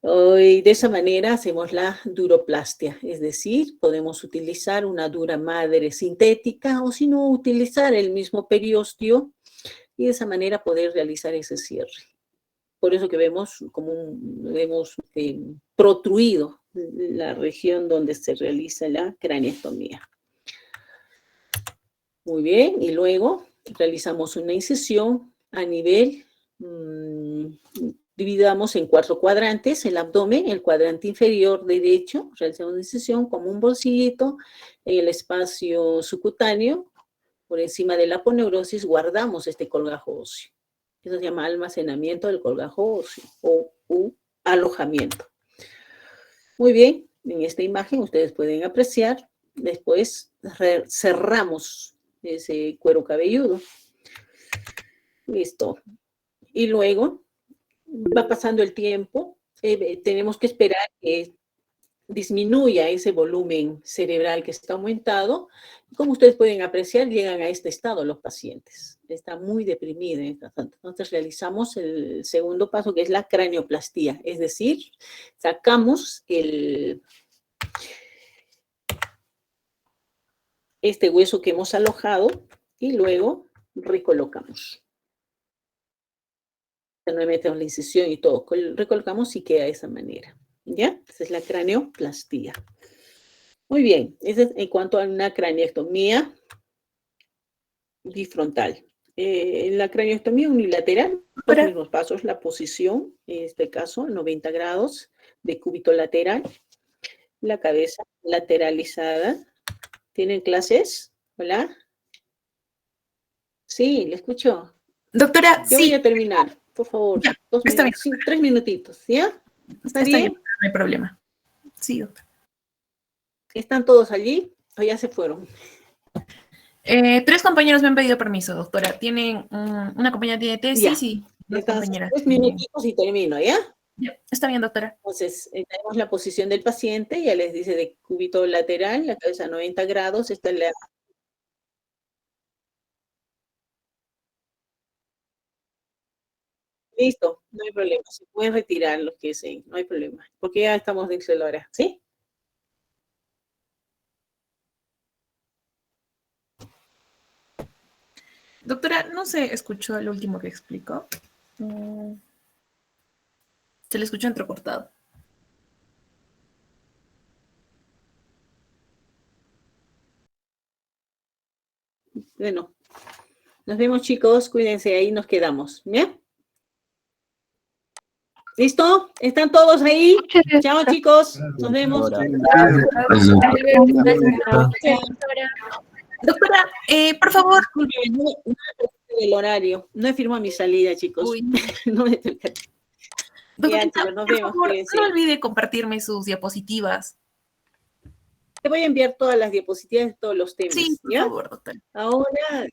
Y de esa manera hacemos la duroplastia, es decir, podemos utilizar una dura madre sintética o si no, utilizar el mismo periósteo y de esa manera poder realizar ese cierre. Por eso que vemos vemos protruido la región donde se realiza la craneostomía. Muy bien, y luego realizamos una incisión a nivel, dividamos en 4 cuadrantes el abdomen, el cuadrante inferior derecho, realizamos una incisión como un bolsillito en el espacio subcutáneo, por encima de la aponeurosis guardamos este colgajo óseo. Eso se llama almacenamiento del colgajo óseo o alojamiento. Muy bien, en esta imagen ustedes pueden apreciar, después cerramos ese cuero cabelludo. Listo. Y luego va pasando el tiempo, tenemos que esperar que disminuya ese volumen cerebral que está aumentado. Como ustedes pueden apreciar, llegan a este estado los pacientes. Está muy deprimida. Entonces realizamos el segundo paso, que es la cranioplastía. Es decir, sacamos este hueso que hemos alojado y luego recolocamos. No metemos la incisión y todo. Recolocamos y queda de esa manera. ¿Ya? Esa es la cranioplastía. Muy bien. Eso es en cuanto a una craneostomía bifrontal. En la craneostomía unilateral, los mismos pasos, la posición, en este caso, 90 grados de cúbito lateral, la cabeza lateralizada. ¿Tienen clases? ¿Hola? Sí, ¿le escucho? Doctora, Yo sí. voy a terminar, por favor. Ya, 2 está minutos, 3 minutitos, ¿ya? ¿Está bien? No hay problema. Sí, doctora. ¿Están todos allí o ya se fueron? 3 compañeros me han pedido permiso, doctora. Tienen una compañera tiene tesis Ya. y 2 Entonces, compañeras. 3 minutitos y termino, ¿ya? Ya, está bien, doctora. Entonces, tenemos la posición del paciente, ya les dice de cúbito lateral, la cabeza a 90 grados, esta es la... Listo, no hay problema, se pueden retirar los que deseen, no hay problema, porque ya estamos dentro de la hora, ¿sí? Doctora, no se escuchó el último que explicó. Se le escuchó entrecortado. Bueno, nos vemos, chicos, cuídense, ahí nos quedamos, ¿ya? ¿Listo? ¿Están todos ahí? Chao, chicos, nos vemos. Doctora, por favor. El horario, no he firmado mi salida, chicos. Uy. No me toca. Doctora, Ya, chicos, nos por vemos, favor, cuídense. no olvide compartirme sus diapositivas. Te voy a enviar todas las diapositivas de todos los temas. Sí, por ¿ya? favor, doctora. Ahora